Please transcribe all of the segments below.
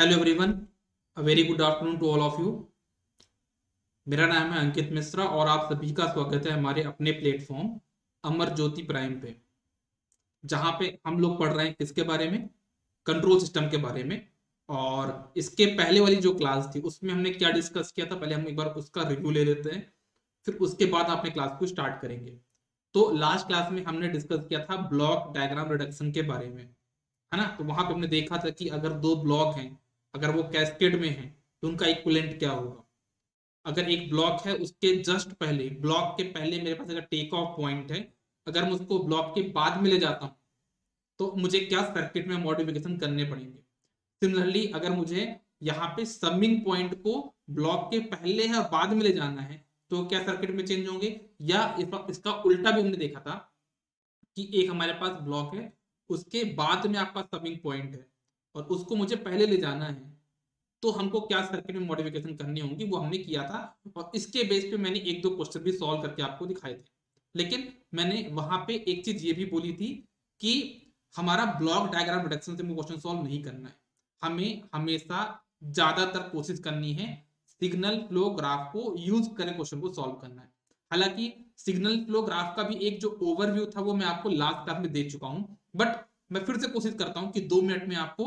Hello everyone, a very good afternoon to all of you. मेरा नाम है अंकित मिश्रा और आप सभी का स्वागत है हमारे अपने प्लेटफॉर्म अमर ज्योति प्राइम पे, जहाँ पे हम लोग पढ़ रहे हैं किसके बारे में, कंट्रोल सिस्टम के बारे में। और इसके पहले वाली जो क्लास थी उसमें हमने क्या डिस्कस किया था, पहले हम एक बार उसका रिव्यू ले लेते हैं, फिर उसके बाद अपने क्लास को स्टार्ट करेंगे। तो लास्ट क्लास में हमने डिस्कस किया था ब्लॉक डायग्राम रिडक्शन के बारे में, है ना। तो वहां पे हमने देखा था कि अगर दो ब्लॉक हैं, अगर वो कैस्केड में हैं, तो उनका इक्विवेलेंट क्या होगा। अगर एक ब्लॉक है उसके जस्ट पहले, ब्लॉक के पहले मेरे पास अगर टेक ऑफ पॉइंट है, अगर मैं उसको ब्लॉक के बाद में ले जाता हूं तो मुझे क्या सर्किट में मॉडिफिकेशन करने पड़ेंगे। सिमिलरली अगर मुझे यहाँ पे समिंग पॉइंट को ब्लॉक के पहले या बाद में ले जाना है तो क्या सर्किट में चेंज होंगे। या इसका उल्टा भी हमने देखा था कि एक हमारे पास ब्लॉक है, उसके बाद में आपका समिंग पॉइंट है और उसको मुझे पहले ले जाना है, तो हमको क्या सर्किट में मॉडिफिकेशन करनी होगी वो हमने किया था। और इसके बेस पे मैंने एक दो क्वेश्चन भी सॉल्व करके आपको दिखाए थे। लेकिन मैंने वहां पे एक चीज ये भी बोली थी कि हमारा ब्लॉक डायग्राम रिडक्शन से क्वेश्चन सॉल्व नहीं करना है, हमें हमेशा ज्यादातर कोशिश करनी है सिग्नल फ्लो ग्राफ को यूज करके क्वेश्चन को सॉल्व करना है। हालांकि सिग्नल फ्लो ग्राफ का भी एक जो ओवरव्यू था वो मैं आपको लास्ट क्लास में दे चुका हूं, बट मैं फिर से कोशिश करता हूं कि 2 मिनट में आपको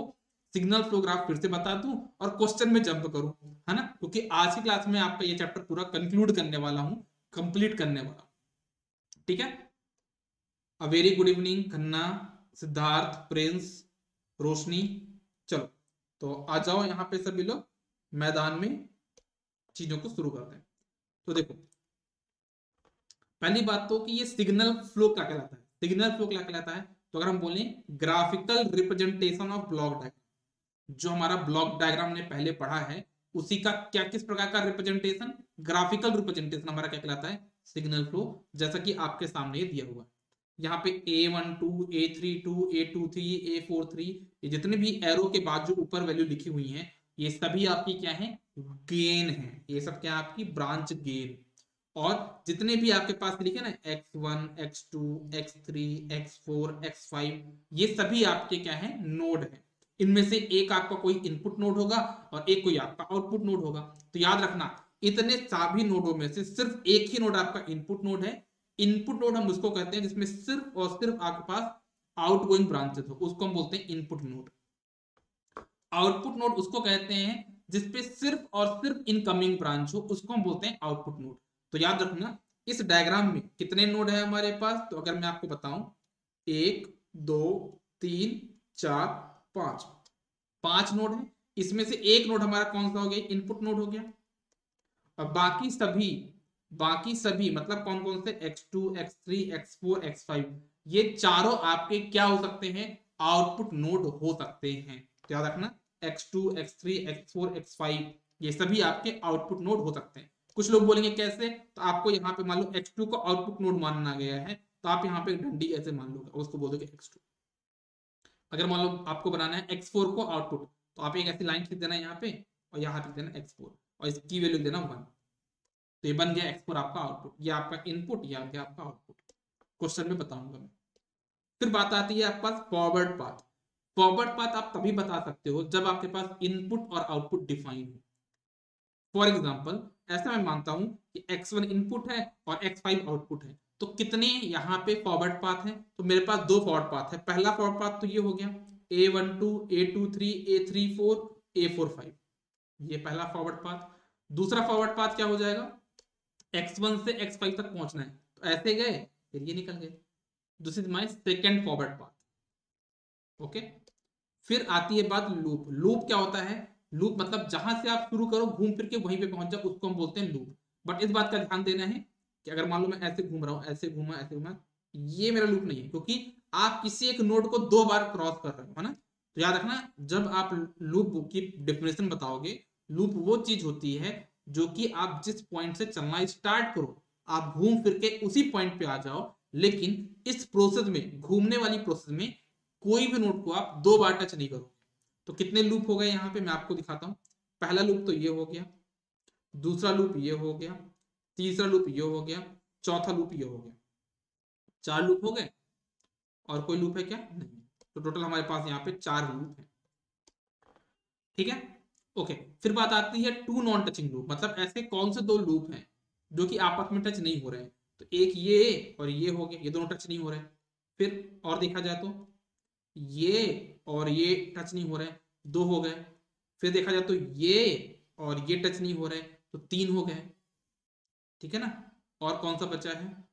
सिग्नल फ्लो ग्राफ फिर से बता दूं और क्वेश्चन में जंप करूं, है ना। क्योंकि आज की क्लास में आपका ये चैप्टर पूरा कंक्लूड करने वाला हूं, कंप्लीट करने वाला हूं, ठीक है। A very good evening Khanna, Siddharth, Prince, Roshni. चलो, तो आ जाओ यहाँ पे सभी लोग मैदान में, चीजों को शुरू करते हैं। तो देखो, पहली बात तो कि ये सिग्नल फ्लो क्या कहलाता है। सिग्नल फ्लो क्या कहलाता है, तो अगर हम बोले graphical representation of block diagram, जो हमारा ब्लॉक डायग्राम ने पहले पढ़ा है उसी का क्या किस प्रकार का रिप्रेजेंटेशन, ग्राफिकल रिप्रेजेंटेशन हमारा क्या कहलाता है, सिग्नल फ्लो। जैसा कि आपके सामने ये दिया हुआ है, यहाँ पे A12 A32 A23 A43, ये जितने भी एरो के बाद जो ऊपर वैल्यू लिखी हुई है ये सभी आपकी क्या है, गेन है। ये सब क्या है, आपकी ब्रांच गेन। और जितने भी आपके पास लिखे ना x1 x2 x3 x4 x5, ये सभी आपके क्या है, नोड है। इनमें से एक आपका कोई इनपुट नोड होगा और एक कोई आपका आउटपुट नोड होगा। तो याद रखना, इतने सभी नोडों में से सिर्फ एक ही नोड आपका इनपुट नोड है। इनपुट नोड हम उसको कहते हैं जिसमें सिर्फ और सिर्फ आपके पास आउटगोइंग ब्रांचेस हो, उसको हम बोलते हैं इनपुट नोड। आउटपुट नोड उसको कहते हैं जिसपे सिर्फ और सिर्फ इनकमिंग ब्रांच हो, उसको हम बोलते हैं आउटपुट नोड। तो याद रखना, इस डायग्राम में कितने नोड है हमारे पास, तो अगर मैं आपको बताऊं, 1 2 3 4 5, 5 नोड है। इसमें से एक नोड हमारा कौन सा हो गया, इनपुट नोड हो गया। और बाकी सभी मतलब कौन कौन से, x2 x3 x4 x5, ये चारों आपके क्या हो सकते हैं, आउटपुट नोड हो सकते हैं। तो याद रखना, x2 x3 x4 x5 ये सभी आपके आउटपुट नोड हो सकते हैं। कुछ लोग बोलेंगे कैसे, तो आपको यहाँ पे मान लो x2 को आउटपुट नोड माना गया है, तो आप यहाँ पे डंडी ऐसे मान लो, उसको बोल दोगे x2। अगर मान लो आपको बनाना है x4 को आउटपुट, तो आप एक ऐसी लाइन खींच देना यहाँ पे और यहाँ लिख देना x4 और इसकी वैल्यू देना 1। तो ये बन गया x4 आपका आउटपुट, ये आपका इनपुट, ये आ गया आपका आउटपुट। क्वेश्चन में बताऊंगा मैं। फिर बात आती है आपके पास फॉरवर्ड पाथ। फॉरवर्ड पाथ आप तभी बता सकते हो जब आपके पास इनपुट और आउटपुट डिफाइन हो। फॉर एग्जाम्पल, ऐसा मैं मानता हूं कि x1 इनपुट है और x5 आउटपुट है, तो कितने यहाँ पे फॉरवर्ड पाथ है, तो मेरे पास दो फॉरवर्ड पाथ है। पहला फॉरवर्ड पाथ तो ये हो गया A12 A23 A34 A45, ये पहला फॉरवर्ड पाथ। दूसरा फॉरवर्ड पाथ क्या हो जाएगा, x1 से x5 तक पहुंचना है, तो ऐसे गए फिर ये निकल गए। This is my second forward path. Okay, फिर आती है बात लूप। लूप क्या होता है, लूप मतलब जहां से आप शुरू करो घूम फिर के वहीं पे पहुंच जाओ, उसको हम बोलते हैं लूप। बट इस बात का ध्यान देना है कि अगर मान लो मैं ऐसे घूम रहा हूं, ऐसे घूमा ऐसे घूमा, ये मेरा लूप नहीं है, क्योंकि आप किसी एक नोड को 2 बार क्रॉस कर रहे हो, है ना। तो याद रखना, जब आप लूप की डेफिनेशन बताओगे, लूप वो चीज होती है जो कि आप जिस पॉइंट से चलना स्टार्ट करो, आप घूम फिर के उसी पॉइंट पे आ जाओ। लेकिन इस प्रोसेस में, घूमने वाली प्रोसेस में, कोई भी नोड को आप 2 बार टच नहीं करोगे। तो कितने लूप हो गए यहाँ पे मैं आपको दिखाता हूँ। पहला लूप तो ये हो गया, दूसरा लूप ये हो गया, तीसरा लूप ये हो गया, चौथा लूप ये हो गया। 4 लूप हो गए, और कोई लूप है क्या, नहीं। तो टोटल हमारे पास यहाँ पे 4 लूप है। ठीक है, ओके। फिर बात आती है टू नॉन टचिंग लूप, मतलब ऐसे कौन से दो लूप हैं जो कि आपस में टच नहीं हो रहे हैं। तो एक ये और ये हो गए, ये दोनों टच नहीं हो रहे हैं। फिर और देखा जाए तो ये और ये टच नहीं हो रहे हैं, दो हो गए। फिर देखा जाए तो ये और ये टच नहीं हो रहे, तो तीन हो गए। ठीक है ना, और कौन सा बचा है,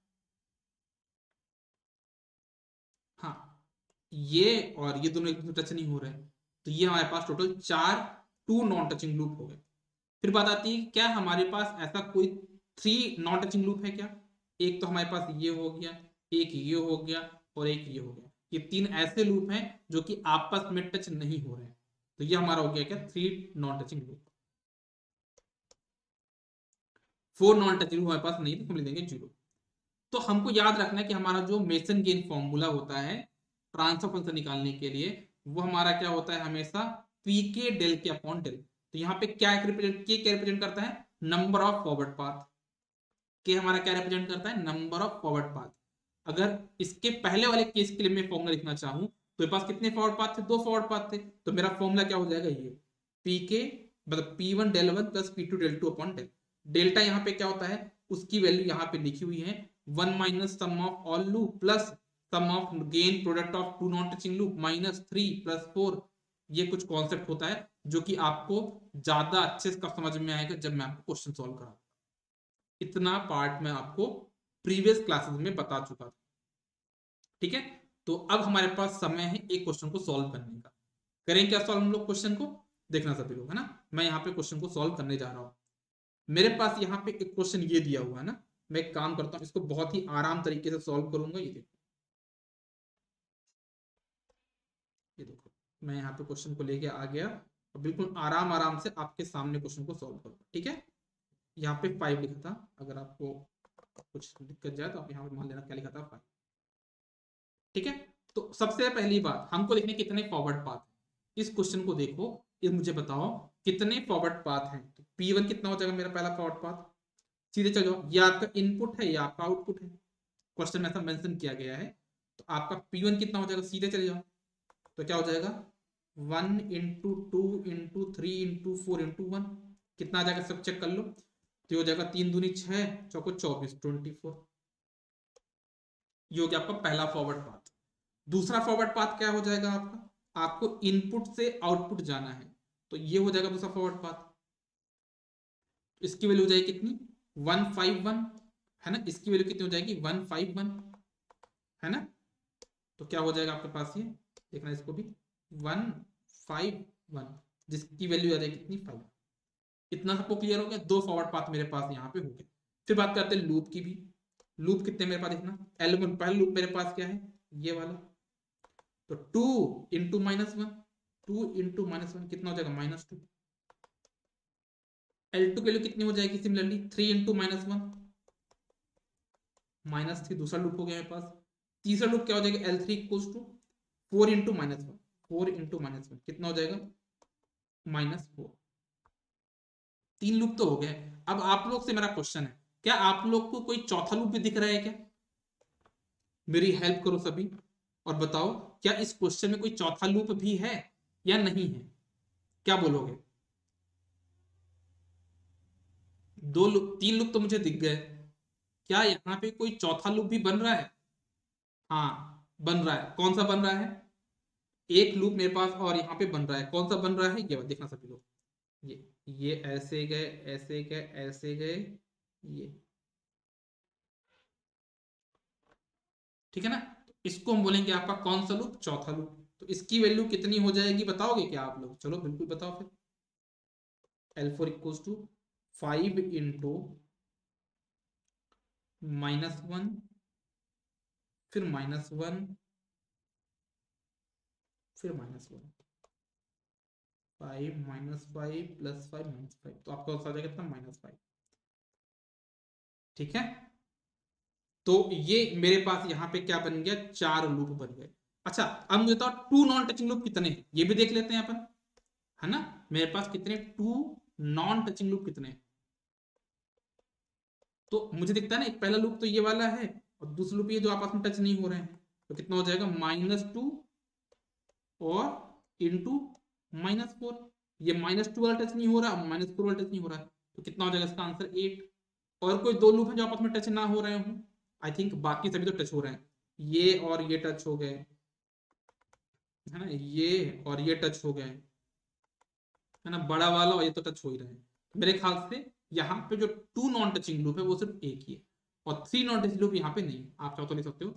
हाँ, ये और ये दोनों एक दूसरे टच नहीं हो रहे, तो ये हमारे पास टोटल चार टू नॉन टचिंग लूप हो गए। फिर बात आती है क्या हमारे पास ऐसा कोई थ्री नॉन टचिंग लूप है क्या। एक तो हमारे पास ये हो गया, एक ये हो गया और एक ये हो गया। ये तीन ऐसे लूप हैं जो कि आपस में टच नहीं हो रहे हैं, तो ये हमारा हो गया क्या, three non touching loop. Four non touching loop हमारे पास नहीं, तो हम ले देंगे जीरो। तो हमको याद रखना है कि हमारा जो मेसन गेन फॉर्मूला होता है ट्रांसफर फंक्शन निकालने के लिए, वो हमारा क्या होता है, हमेशा पी के डेल के अपॉन डेल। तो यहाँ पे क्या रिप्रेजेंट, के क्या रिप्रेजेंट करता है, नंबर ऑफ फॉरवर्ड पाथ। के हमारा क्या रिप्रेजेंट करता है, नंबर ऑफ फॉरवर्ड पाथ। अगर इसके पहले वाले केस के लिए मैं फॉर्मूला लिखना चाहूं तो मेरे पास कितने फॉरवर्ड पाथ थे, दो फॉरवर्ड पाथ थे। तो मेरा फॉर्मूला क्या हो जाएगा, ये पी के मतलब P one del one plus P two del two upon del. Delta यहाँ पे क्या होता है, उसकी वैल्यू यहाँ पे लिखी हुई है, one minus sum of all loop plus sum of gain product of two non touching loop minus three plus four. ये कुछ कॉन्सेप्ट होता है जो कि आपको ज्यादा अच्छे से समझ में आएगा जब मैं आपको क्वेश्चन सॉल्व कराऊंगा। इतना पार्ट मैं आपको प्रीवियस क्लासेस में बता चुका था। ठीक है, तो अब हमारे पास समय है एक क्वेश्चन को सॉल्व करने का। करें क्या सॉल्व हम लोग क्वेश्चन को, देखना सभी लोग, है ना। मैं यहाँ पे क्वेश्चन को सॉल्व करने जा रहा हूँ। मेरे पास यहाँ पे एक क्वेश्चन ये दिया हुआ है ना, मैं एक काम करता हूँ, इसको बहुत ही आराम तरीके से सॉल्व करूंगा। ये देखो, ये देखो, मैं यहाँ पे क्वेश्चन को लेके आ गया और बिल्कुल आराम आराम से आपके सामने क्वेश्चन को सॉल्व करूंगा। ठीक है, यहाँ पे 5 लिखा था, अगर आपको कुछ दिक्कत जाए तो आप यहाँ पे मान लेना क्या लिखा था, 5। ठीक है, तो सबसे पहली बात हमको देखने कितने फॉरवर्ड पाथ है। इस क्वेश्चन को देखो, ये मुझे बताओ कितने फॉरवर्ड पाथ हैं। तो P1 कितना हो जाएगा मेरा पहला फॉरवर्ड पाथ, सीधे चल जाओ, ये आपका इनपुट है, ये आपका आउटपुट है, क्वेश्चन में ऐसा मेंशन किया गया है। तो आपका P1 कितना हो जाएगा, सीधे चले जाओ, तो क्या हो जाएगा, 1 × 2 × 3 × 4 × 1, कितना आ जाएगा, सब चेक कर लो। तो हो जाएगा 3 दूनी 6, चौको 24, 24। ये हो गया आपका पहला फॉरवर्ड पाथ। दूसरा फॉरवर्ड पाथ क्या हो जाएगा आपका, आपको इनपुट से आउटपुट जाना है, तो ये हो जाएगा दूसरा फॉरवर्ड पाथ। इसकी वैल्यू हो जाएगी कितनी, 151, है ना। इसकी वैल्यू कितनी हो जाएगी, 151, है ना। तो क्या हो जाएगा आपके पास, ये देखना इसको भी, 151, जिसकी वैल्यू आ जाएगी कितनी, 5। इतना सबको क्लियर हो गया, दो फॉरवर्ड पाथ मेरे पास यहाँ पे हो गए। फिर बात करते हैं लूप की भी। लूप कितने मेरे पास देखना, L1 पहला लूप मेरे पास क्या है, ये वाला। तो 2 × -1, 2 × -1 कितना हो जाएगा, -2। L2 की वैल्यू कितनी हो जाएगी, सिमिलरली 3 × -1, -3। दूसरा लूप हो गया मेरे पास। तीसरा लूप क्या हो जाएगा, L3 = 4 × -1, 4 × -1 कितना हो जाएगा, -4। तीन लूप तो हो गए। अब आप लोग से मेरा क्वेश्चन है, क्या आप लोग को कोई चौथा लूप भी दिख रहा है क्या, मेरी हेल्प करो सभी और बताओ, क्या इस क्वेश्चन में कोई चौथा लूप भी है या नहीं है, क्या बोलोगे। दो लूप, तीन लूप तो मुझे दिख गए, क्या यहाँ पे कोई चौथा लूप भी बन रहा है, हाँ बन रहा है। कौन सा बन रहा है, एक लूप मेरे पास और यहाँ पे बन रहा है, कौन सा बन रहा है, ये देखना सभी लोग, ये ऐसे गए, ऐसे गए, ऐसे गए, ये, ठीक है ना। तो इसको हम बोलेंगे आपका कौन सा लूप, चौथा लूप। तो इसकी वैल्यू कितनी हो जाएगी, बताओगे क्या आप लोग, चलो बिल्कुल बताओ फिर। L4 = 5 × -1, फिर -1, फिर -1, 5 -5 + 5 -5, तो आपका आ जाएगा कितना, -5। ठीक है, तो ये मेरे पास यहाँ पे क्या बन गया, चार लूप बन गए। अच्छा, अब मुझे बताओ टू नॉन टचिंग लूप कितने हैं, ये भी देख लेते हैं अपन, है ना। मेरे पास कितने टू नॉन टचिंग लूप कितने हैं, तो मुझे दिखता है ना, एक पहला लूप तो ये वाला है और दूसरा लूप ये जो आपस में टच नहीं हो रहे हैं, तो कितना हो जाएगा, -2 और × -4। ये -2 वाला टच नहीं हो रहा, -4 वाला टच नहीं हो रहा है, तो कितना हो जाएगा इसका आंसर 8। और कोई दो लूप है जो आपस में टच ना हो रहे हो? आई थिंक बाकी सभी तो टच हो रहे हैं, ये और ये टच हो गए, है ना, ये और ये टच हो गए, है ना, बड़ा वाला और ये तो टच हो ही रहे हैं। मेरे ख्याल से यहाँ पे जो 2 नॉन टचिंग लूप है वो सिर्फ एक ही है, और 3 नॉन टचिंग लूप यहाँ पे नहीं है। आप चाहो तो ले सकते हो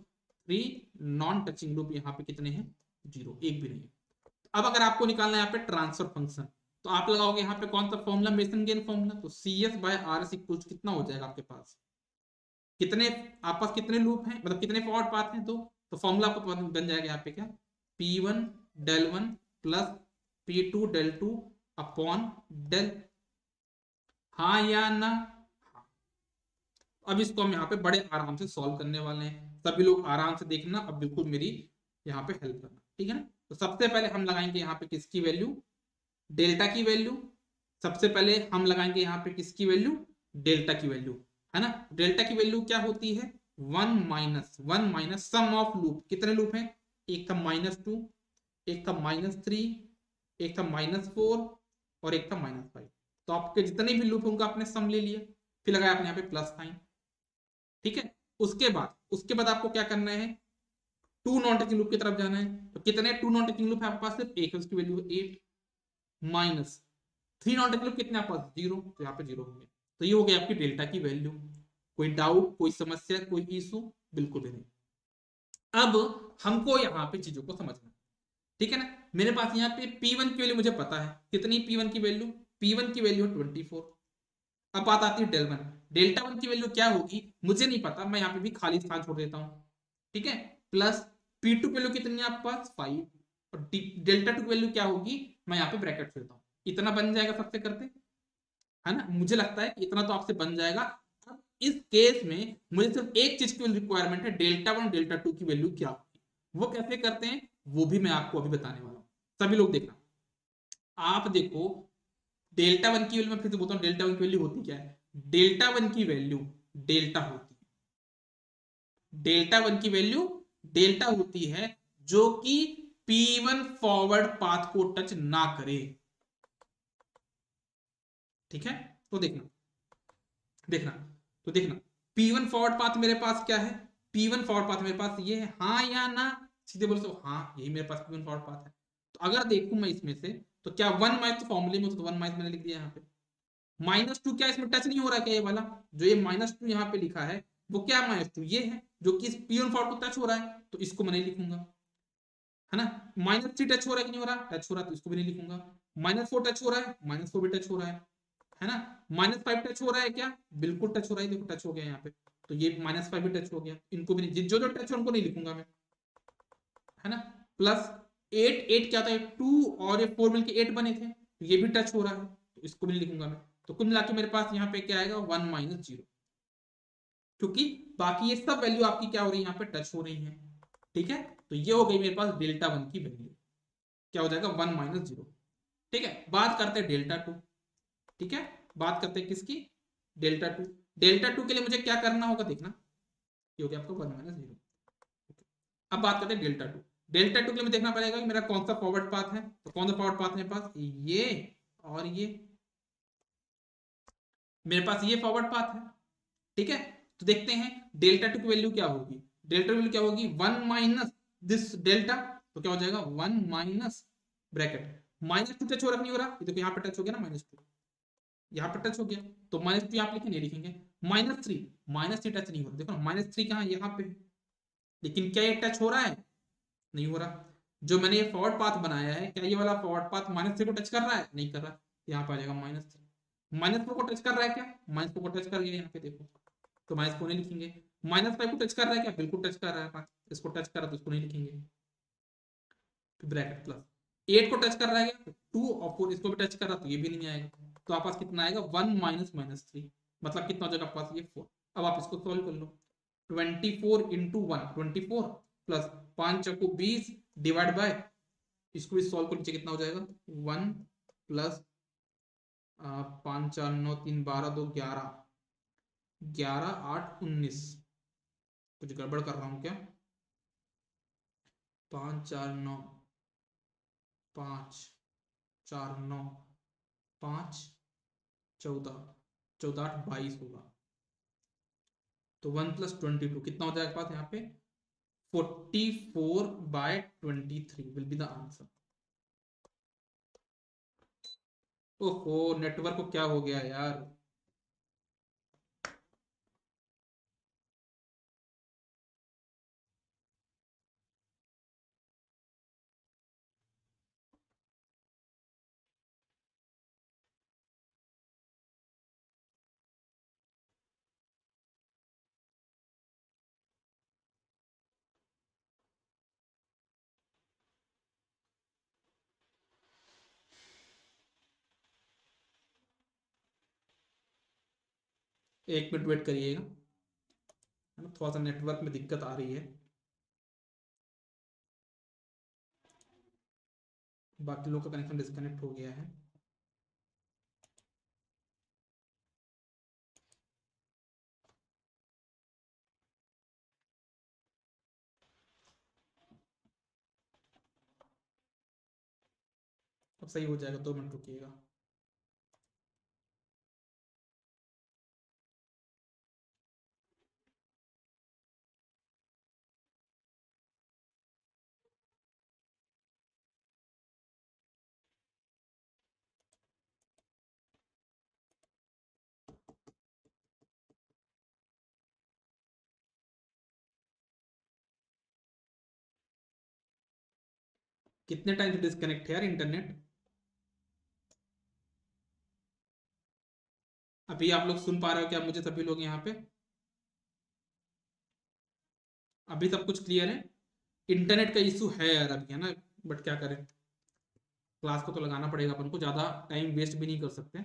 3 नॉन टचिंग लूप यहाँ पे कितने हैं? 0, एक भी नहीं है। अब अगर आपको निकालना है यहाँ पे ट्रांसफर फंक्शन, तो आप लगाओगे यहाँ पे कौन सा फॉर्मूला, मेसन गेन फॉर्मूला, तो CS/R कितना हो जाएगा आपके पास? कितने आपस कितने लूप हैं, मतलब कितने फॉरवर्ड पाथ हैं? तो फॉर्मूला आपको बन जाएगा यहाँ पे क्या, P1 del 1 plus P2 del 2 upon del, हाँ या ना? हाँ। अब इसको हम यहाँ पे बड़े आराम से सॉल्व करने वाले हैं, सभी लोग आराम से देखना, अब बिल्कुल मेरी यहाँ पे हेल्प करना, ठीक है ना। तो सबसे पहले हम लगाएंगे यहाँ पे किसकी वैल्यू, डेल्टा की वैल्यू। सबसे पहले हम लगाएंगे यहाँ पे किसकी वैल्यू, डेल्टा की वैल्यू, है ना। डेल्टा की वैल्यू क्या होती है, 1 माइनस सम ऑफ लूप, कितने लूप हैं, एक था -2, एक था -3, एक था -4 और एक था -5। तो आपके जितने भी लूप उनका आपने सम ले लिया, फिर लगाया आपने यहाँ पे प्लस साइन, ठीक है। उसके बाद आपको क्या करना है, 2 नॉन टचिंग लूप की तरफ जाना है। तो कितने 2 नॉन टचिंग लूप है आपके पास, सिर्फ एक है, उसकी value 8, minus 3 non touching loop कितने आपके पास, 0, तो यहाँ पे 0 हो गया। तो ये हो गई आपकी डेल्टा की वैल्यू। कोई डाउट, कोई समस्या, कोई इशू? बिल्कुल भी नहीं। अब हमको यहाँ पे चीजों को समझना, ठीक है ना। मेरे पास यहाँ पे P1 की वैल्यू मुझे पता है, कितनी P1 की वैल्यू, P1 की वैल्यू 24। अब बात आती है डेल्टा वन की वैल्यू क्या होगी मुझे नहीं पता, मैं यहाँ पे भी खाली स्थान छोड़ देता हूँ, ठीक है। प्लस P2 की वैल्यू कितनी है आपके पास, 5, और डेल्टा 2 की वैल्यू क्या होगी, मैं यहाँ पे ब्रैकेट छोड़ता हूँ। इतना बन जाएगा सबसे करते, है ना, मुझे लगता है कि इतना तो आपसे बन जाएगा। अब इस केस में मुझे सिर्फ एक चीज की रिक्वायरमेंट है, डेल्टा 1 डेल्टा 2 की वैल्यू क्या होगी, वो कैसे करते हैं वो भी मैं आपको अभी बताने वाला हूँ। सभी लोग देखना, आप देखो, डेल्टा 1 की वैल्यू, मैं फिर से बोलता हूँ, डेल्टा 1 की वैल्यू होती क्या है, डेल्टा 1 की वैल्यू डेल्टा होती है, डेल्टा 1 की वैल्यू डेल्टा होती है, जो कि P1 फॉरवर्ड पाथ को टच ना करे, ठीक है। तो देखना देखना तो देखना, P1 फॉरवर्ड पाथ मेरे पास क्या है, P1 फॉरवर्ड पाथ मेरे पास ये है, हाँ या ना, सीधे बोलो तो हाँ, यही मेरे पास P1 फॉरवर्ड पाथ है। तो अगर देखूं मैं इसमें से, तो क्या 1 माइनस, तो फॉर्मूले में तो 1 माइनस मैंने लिख दिया यहाँ पे, -2 क्या इसमें टच नहीं हो रहा, क्या ये वाला जो ये -2 यहाँ पे लिखा है, वो क्या -2 ये है जो कि इस P1 फॉरवर्ड को टच हो रहा है, तो इसको मैं नहीं लिखूंगा, है ना। -3 टच हो रहा है कि नहीं हो रहा, टच हो रहा है, तो इसको भी नहीं लिखूंगा। -4 टच हो रहा है, -4 भी टच हो रहा है ना। -5 टच हो रहा है क्या, बिल्कुल टच हो रहा है, देखो टच हो गया यहाँ पे, तो ये -5 भी टच हो गया, इनको भी नहीं, जो जो टच है उनको नहीं लिखूंगा मैं, है ना। प्लस 8 क्या था, 2 और ये 4 मिलके 8 बने थे, तो ये भी टच हो रहा है, तो इसको भी नहीं लिखूंगा मैं। तो कुल मिला के मेरे पास यहाँ पे क्या आएगा, 1 - 0, क्योंकि बाकी ये सब वैल्यू आपकी क्या हो रही है, यहाँ पे टच हो रही है, ठीक है। तो ये हो गई मेरे पास डेल्टा 1 की वैल्यू, क्या हो जाएगा, 1 - 0, ठीक है। बात करते हैं डेल्टा 2, ठीक है, बात करते हैं किसकी, डेल्टा 2। डेल्टा 2 के लिए मुझे क्या करना होगा, देखना, ये हो गया आपका 1 - 0। अब बात करते हैं डेल्टा 2। डेल्टा 2 के लिए मुझे देखना पड़ेगा कि मेरा कौन सा फॉरवर्ड पाथ है, तो कौन सा फॉरवर्ड पाथ है मेरे पास, ये और ये, मेरे पास ये फॉरवर्ड पाथ है, ठीक है। तो देखते हैं डेल्टा 2 की वैल्यू क्या होगी, डेल्टा वैल्यू क्या होगी, 1 माइनस दिस डेल्टा, तो क्या हो जाएगा 1 माइनस ब्रैकेट, -2 टच हो रहा नहीं हो रहा, ये देखो यहाँ पे टच हो गया ना, -2 यहाँ पे टच हो गया, तो -2 आप लिखेंगे, लिखेंगे -3 टच नहीं हो रहा, देखो -3 कहाँ, यहाँ पे, लेकिन क्या ये टच हो रहा है, नहीं हो रहा। जो मैंने ये फॉरवर्ड पाथ बनाया है, क्या ये वाला फॉरवर्ड पाथ -3 को टच कर रहा है, नहीं कर रहा, यहाँ पे आ जाएगा -3। -4 को टच कर रहा है क्या, -4 को टच कर गया, यहाँ पे देखो, तो -4 नहीं लिखेंगे। -5 को टच कर रहा है क्या, बिल्कुल टच कर रहा है, इसको टच कर रहा है तो इसको नहीं लिखेंगे, फिर ब्रैकेट प्लस 8 को टच कर रहा है क्या, 2 और 4 इसको भी टच कर रहा है, तो ये भी नहीं आएगा, तो आपके पास कितना आएगा, 1 माइनस -3, मतलब कितना हो जाएगा आपके पास, ये 4। अब आप इसको सॉल्व कर लो, 24 into 1 24 plus 5 choco 20 divide by, इसको भी सॉल्व कर नीचे कितना हो जाएगा, 1 प्लस 5 4 9 3 12 2 11 11 8 19, कुछ गड़बड़ कर रहा हूँ क्या, 5 4 9 5 4 9 5 14 14 8 22 होगा, तो 1 + 22 कितना हो जाएगा पास यहाँ पे 44/23 विल बी द आंसर। ओहो नेटवर्क को क्या हो गया यार। एक मिनट वेट करिएगा, है ना, थोड़ा सा नेटवर्क में दिक्कत आ रही है। बाकी लोग का कनेक्शन डिस्कनेक्ट हो गया है। अब सही हो जाएगा, 2 मिनट रुकिएगा। कितने टाइम से डिस्कनेक्ट है यार इंटरनेट। अभी आप लोग सुन पा रहे हो क्या मुझे, सभी लोग यहाँ पे अभी सब कुछ क्लियर है। इंटरनेट का इशू है यार अभी, है ना, बट क्या करें, क्लास को तो लगाना पड़ेगा अपन को, ज़्यादा टाइम वेस्ट भी नहीं कर सकते।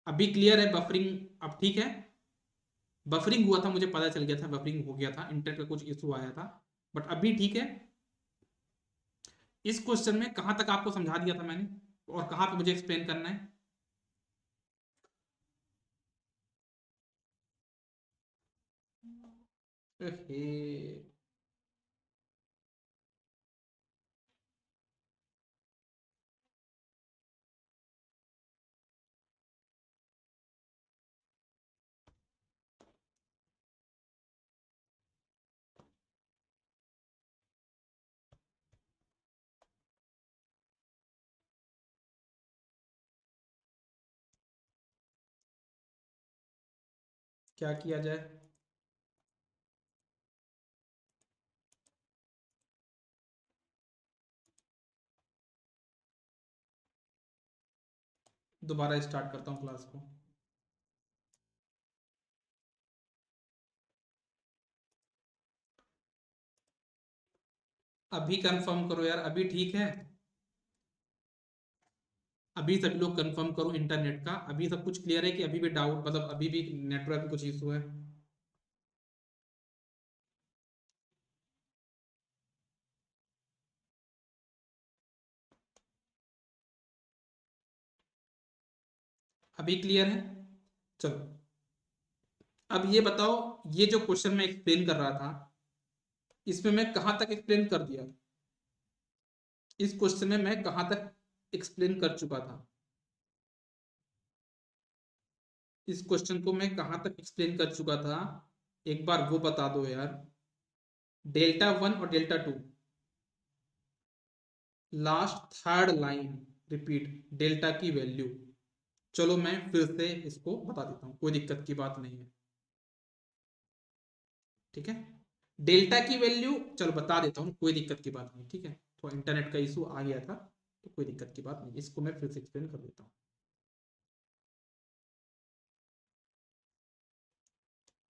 अभी क्लियर है, बफरिंग अब ठीक है। बफरिंग हुआ था, मुझे पता चल गया था बफरिंग हो गया था, इंटरनेट का कुछ इशू आया था, बट अभी ठीक है। इस क्वेश्चन में कहां तक आपको समझा दिया था मैंने, और कहां पे मुझे एक्सप्लेन करना है। क्या किया जाए। दोबारा स्टार्ट करता हूँ क्लास को। अभी कंफर्म करो यार, अभी ठीक है। अभी सभी लोग कंफर्म करो इंटरनेट का, अभी सब कुछ क्लियर है कि अभी भी डाउट, मतलब अभी भी नेटवर्क में कुछ इशू है। अभी क्लियर है। चलो अब ये बताओ, ये जो क्वेश्चन मैं एक्सप्लेन कर रहा था, इसमें मैं कहां तक एक्सप्लेन कर दिया। इस क्वेश्चन में मैं कहां तक एक्सप्लेन कर चुका था। इस क्वेश्चन को मैं कहां तक एक्सप्लेन कर चुका था, एक बार वो बता दो यार। Δ1 और Δ2, last third line repeat, delta की वैल्यू। चलो मैं फिर से इसको बता देता हूं, कोई दिक्कत की बात नहीं है, ठीक है। डेल्टा की वैल्यू चलो बता देता हूं, कोई दिक्कत की बात नहीं, ठीक है। तो इंटरनेट का इशू आ गया था, तो कोई दिक्कत की बात नहीं, इसको मैं फिर से एक्सप्लेन कर देता हूं।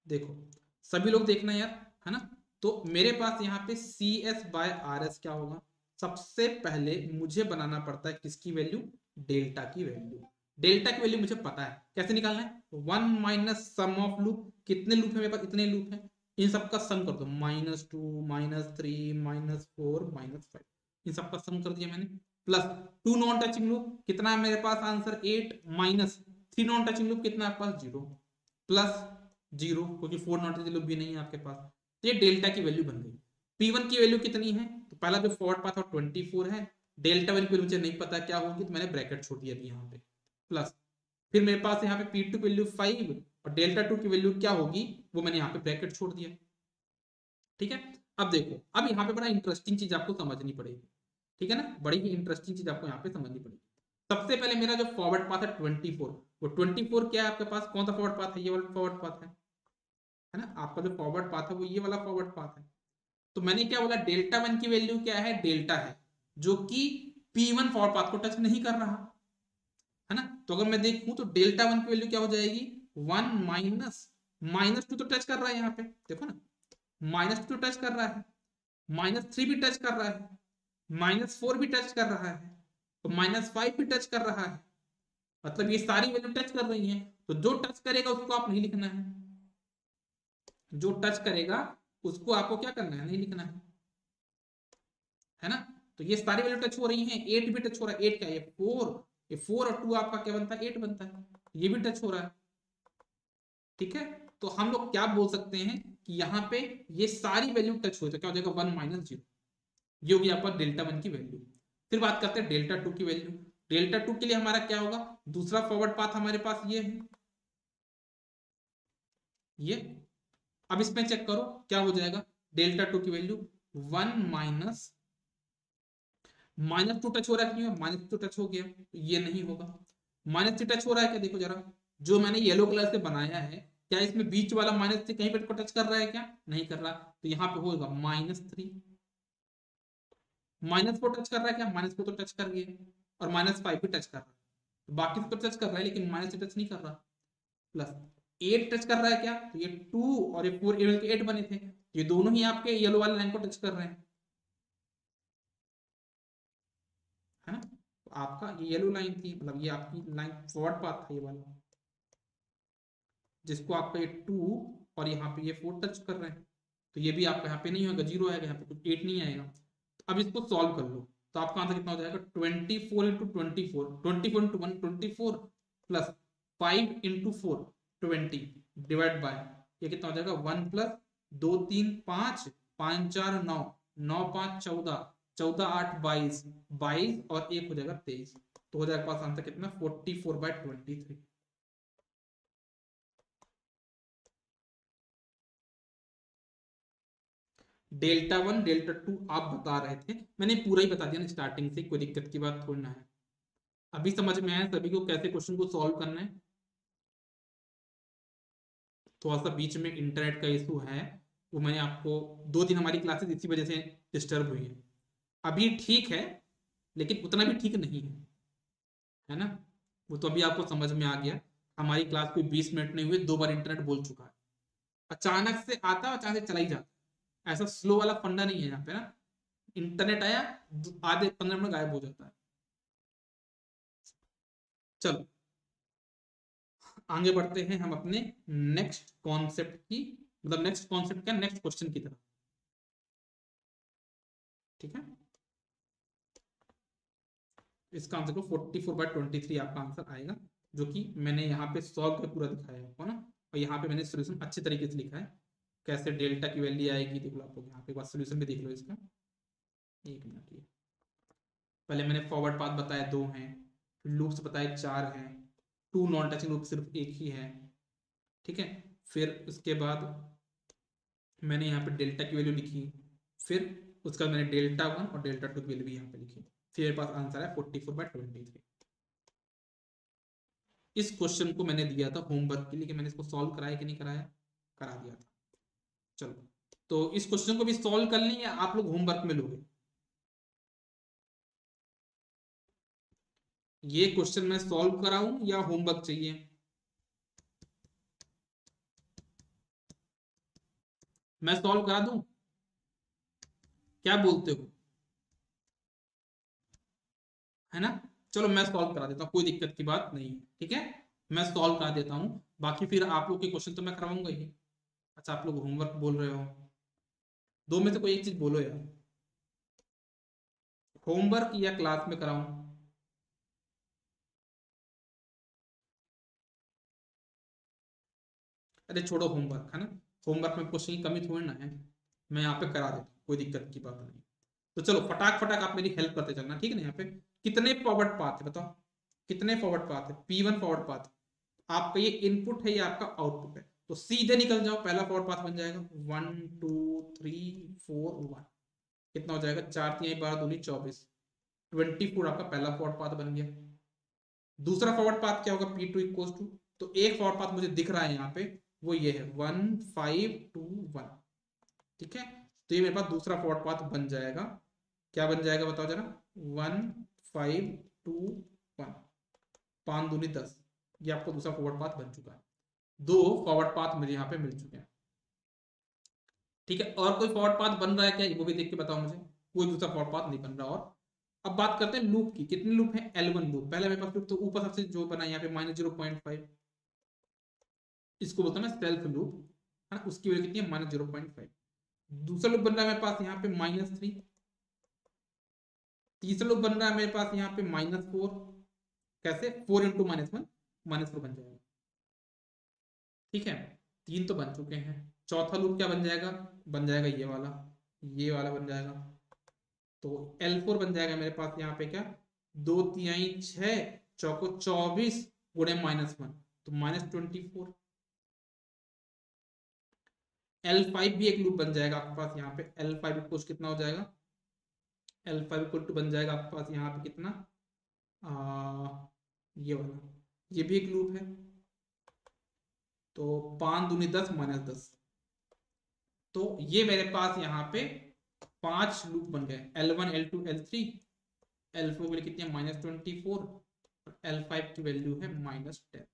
देखो सभी लोग देखना यार, है ना। तो मेरे पास यहाँ पे CS/RS क्या होगा, सबसे पहले मुझे बनाना पड़ता है किसकी वैल्यू, डेल्टा की वैल्यू। डेल्टा की वैल्यू मुझे पता है, कैसे निकालना है, 1 - सम ऑफ लूप, कितने लूप है मेरे पास, इतने लूप है, इन सबका सम कर दो, -2 -3 -4 -5, इन सबका सम कर दिया मैंने, प्लस 2 नॉन टचिंग लूप, कितना है मेरे पास answer 8, minus 3 non touching loop, कितना है आपके पास 0, प्लस 0 क्योंकि 4 नॉट लूप भी नहीं है आपके पास। तो ये डेल्टा की वैल्यू बन गई। P1 की वैल्यू कितनी है, तो पहला जो फॉरवर्ड पाथ 24 है, डेल्टा वन की वैल्यू मुझे नहीं पता क्या होगी, तो मैंने ब्रैकेट छोड़ दिया अभी यहाँ पे, प्लस फिर मेरे पास यहाँ पे P2 की वैल्यू 5 और डेल्टा 2 की वैल्यू क्या होगी वो मैंने यहाँ पे ब्रैकेट छोड़ दिया। ठीक है, अब देखो, अब यहाँ पे बड़ा इंटरेस्टिंग चीज आपको समझनी पड़ेगी। ठीक है ना, बड़ी ही इंटरेस्टिंग चीज आपको यहाँ पे समझनी पड़ेगी। सबसे पहले मेरा जो फॉरवर्ड पाथ है 24, वो 24 क्या है आपके पास, कौन सा फॉरवर्ड पाथ है, ये वाला फॉरवर्ड पाथ है ना, आपका जो फॉरवर्ड पाथ है वो ये वाला फॉरवर्ड पाथ है। तो मैंने क्या बोला, डेल्टा वन की वैल्यू क्या है, डेल्टा है, जो कि P1 फॉरवर्ड पाथ को टच नहीं कर रहा है ना। तो अगर मैं देखूं तो डेल्टा वन की वैल्यू क्या हो जाएगी, 1 माइनस -2 तो टच कर रहा है यहाँ पे, देखो ना, -2 तो टच कर रहा है, -3 भी टच कर रहा है, -4 भी टच कर रहा है, तो -5 भी टच कर रहा है, मतलब ये सारी वैल्यू टच कर रही है। तो जो टच करेगा उसको आप नहीं लिखना है, जो टच करेगा उसको आपको क्या करना है, नहीं लिखना है ना। तो ये सारी वैल्यू टच हो रही हैं, 8 भी टच हो रहा है, 8 क्या है, 4, ये 4 और 2 आपका क्या बनता है, 8 बनता है, ये भी टच हो रहा है। ठीक है, तो हम लोग क्या बोल सकते हैं कि यहाँ पे ये सारी वैल्यू टच हुई तो क्या हो जाएगा, 1 - 0, ये होगी आपका डेल्टा वन की वैल्यू। फिर बात करते हैं डेल्टा टू की वैल्यू। डेल्टा टू के लिए हमारा क्या होगा, दूसरा फॉरवर्ड पाथ हमारे पास ये है, ये, अब इसमें चेक करो क्या हो जाएगा, डेल्टा टू की वैल्यू 1 -2 टच हो रहा है, क्यों, -2 टच हो गया, तो ये नहीं होगा। -3 टच हो रहा है क्या, देखो जरा, जो मैंने येलो कलर से बनाया है, क्या इसमें बीच वाला -3 कहीं पर टच कर रहा है क्या, नहीं कर रहा, तो यहाँ पे होगा -3, -4 टच कर रहा है क्या, -4 तो टच कर गया, और -5 भी टच कर रहा है, तो बाकी तो टच कर रहा है लेकिन -3 टच नहीं कर रहा। प्लस 8 टच कर रहा है क्या, तो ये 2 और ये 4 के 8 बने थे, ये दोनों ही आपके येलो वाले लाइन को टच कर रहे हैं, है ना। तो आपका ये येलो लाइन थी, मतलब ये आपकी लाइन फॉरवर्ड पाथ था ये वाला, जिसको आपका ये 2 और यहाँ पे ये 4 टच कर रहे हैं, तो ये भी आपका यहाँ पे नहीं होगा, 0 आएगा, यहाँ पे कुछ 8 नहीं आएगा। तो अब इसको सॉल्व कर लो, तो आपका आंसर कितना हो जाएगा, 24 into 24, 24 into 1 24, plus 5 into 4 20, divide by, ये कितना हो जाएगा, 1 प्लस 2 3 5 5 4 9 9 5 14 14 8 22 22 और एक हो जाएगा 23, तो हो जाएगा पास आंसर कितना, 44/23। डेल्टा वन डेल्टा टू आप बता रहे थे, मैंने पूरा ही बता दिया ना स्टार्टिंग से, कोई दिक्कत की बात थोड़ी ना है। अभी समझ में आया सभी को कैसे क्वेश्चन को सॉल्व करना है। थोड़ा सा बीच में इंटरनेट का इशू है, वो मैंने आपको 2 दिन हमारी क्लासेस इसी वजह से डिस्टर्ब हुई है। अभी ठीक है लेकिन उतना भी ठीक नहीं है ना, वो तो अभी आपको समझ में आ गया। हमारी क्लास कोई 20 मिनट नहीं हुए, 2 बार इंटरनेट बोल चुका है, अचानक से आता है अचानक से चला ही जाता है, ऐसा स्लो वाला फंडा नहीं है यहाँ पे ना, इंटरनेट आया आधे 15 मिनट गायब हो जाता है। चलो आगे बढ़ते हैं हम अपने नेक्स्ट कॉन्सेप्ट की, मतलब नेक्स्ट कॉन्सेप्ट का नेक्स्ट क्वेश्चन की तरफ। ठीक है, इसका आंसर को 44/23 आपका आंसर आएगा, जो कि मैंने यहाँ पे सॉल्व कर पूरा दिखाया है आपको ना, और यहाँ पे मैंने सोल्यूशन अच्छे तरीके से लिखा है, कैसे डेल्टा की वैल्यू आएगी, देख लो आप लोग यहाँ पे, बस सोल्यूशन भी देख लो इसका। एक मिनट, ये पहले मैंने फॉरवर्ड पाथ बताया 2 हैं, लूप्स बताए 4 हैं, 2 नॉन टचिंग लूप सिर्फ एक ही है। ठीक है, फिर उसके बाद मैंने यहाँ पे डेल्टा की वैल्यू लिखी, फिर उसका मैंने डेल्टा वन और डेल्टा टू की वैल्यू भी यहाँ पे लिखी, फिर मेरे पास आंसर है 44/23। इस क्वेश्चन को मैंने दिया था होमवर्क के लिए, कि मैंने इसको सॉल्व कराया कि नहीं कराया, करा दिया था। चलो, तो इस क्वेश्चन को भी सॉल्व कर लें या आप लोग होमवर्क में लोगे, ये क्वेश्चन मैं सॉल्व कराऊं या होमवर्क चाहिए, मैं सॉल्व करा दूं, क्या बोलते हो, है ना। चलो मैं सॉल्व करा देता हूँ, कोई दिक्कत की बात नहीं है, ठीक है, मैं सॉल्व करा देता हूँ, बाकी फिर आप लोग के क्वेश्चन तो मैं कराऊंगा ही। अच्छा आप लोग होमवर्क बोल रहे हो, दो में से कोई एक चीज बोलो यार, होमवर्क या क्लास में कराऊं। अरे छोड़ो होमवर्क, है ना, होमवर्क में क्वेश्चन की कमी थोड़ी ना है, मैं यहाँ पे करा देता हूँ, कोई दिक्कत की बात नहीं। तो चलो फटाक फटाक आप मेरी हेल्प करते चलना, ठीक है ना। यहाँ पे कितने फॉरवर्ड पाथ है बताओ, कितने फॉरवर्ड पाथ है, P1 फॉरवर्ड पाथ, आपका ये इनपुट है, ये आपका आउटपुट है, तो सीधे निकल जाओ, पहला फॉरवर्ड पाथ बन जाएगा 1 2 3 4 1, कितना हो जाएगा 4 3 12 दूनी 24, 24 आपका पहला फॉरवर्ड पाथ बन गया। दूसरा फॉरवर्ड पाथ क्या होगा, P2 इक्वल्स टू, तो एक फॉरवर्ड पाथ मुझे दिख रहा है यहाँ पे, वो ये है 1 5 2 1, ठीक है, तो ये मेरे पास दूसरा फॉरवर्ड पाथ बन जाएगा। क्या बन जाएगा बताओ जरा, 1 5 2 1, 5 दूनी 10, ये आपको दूसरा फॉरवर्ड पाथ बन चुका है। दो फॉरवर्ड पाथ मुझे यहाँ पे मिल चुके हैं, ठीक है। और कोई फॉरवर्ड पाथ बन रहा है क्या, वो भी देख के बताओ मुझे। कोई दूसरा फॉरवर्ड पाथ नहीं बन रहा। और अब बात करते हैं लूप की, कितने लूप है, L1 लूप, पहले मेरे पास लूप तो ऊपर सबसे जो बना है यहाँ पे -0.5, इसको बोलता है मैं सेल्फ लूप, है ना, उसकी वैल्यू कितनी है -0.5। दूसरा लूप बन रहा है मेरे पास यहाँ पे -3, तीसरा लूप बन रहा है मेरे पास यहाँ पे -4, कैसे 4 इंटू -1 -4 बन जाएगा, ठीक है, तीन तो बन चुके हैं। चौथा लूप क्या बन जाएगा, बन जाएगा ये वाला बन जाएगा, तो L4 बन जाएगा मेरे पास यहाँ पे क्या, 2 तिहाई 6 चौको 24 गुणे -1, तो -24। L5 भी एक लूप बन जाएगा आपके पास यहाँ पे, L5 इक्वल कितना हो जाएगा, L5 इक्वल टू बन जाएगा आपके पास यहाँ पे कितना, ये वाला, ये भी एक लूप है, तो 5 दूनी 10 -10, तो ये मेरे पास यहाँ पे 5 लूप बन गए, L1 L2 L3, L4 की वैल्यू कितनी है -24 और L5 की वैल्यू है -10।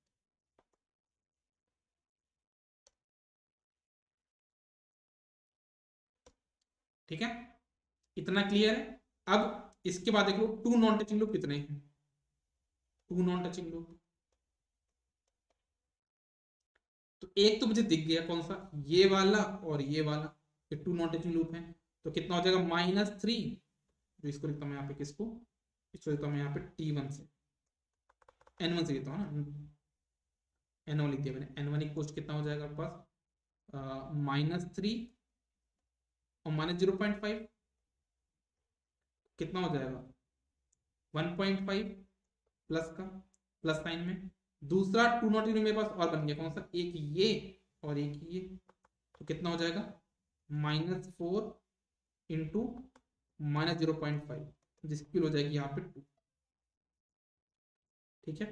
ठीक है, इतना क्लियर है। अब इसके बाद देख लो टू नॉन टचिंग लूप कितने हैं, टू नॉन टचिंग लूप, तो एक तो मुझे दिख गया कौन सा, ये वाला और ये वाला, ये टू नॉन टचिंग लूप है, तो कितना हो जाएगा -3, जो इसको लिखता हूँ मैं यहाँ पे, किसको, इसको लिखता हूँ मैं यहाँ पे T1 से, N1 से लिखता हूँ ना, N1 लिख दिया मैंने, N1 इक्वल कितना हो जाएगा आपके पास -3 और -0.5, कितना हो जाएगा 1.5 प्लस का, प्लस साइन में। दूसरा टू नॉट मेरे पास और बन गया कौन सा, एक ये और एक ये, तो कितना हो जाएगा -4 इंटू -0.5, जिसकी हो जाएगी यहाँ पे 2, ठीक है।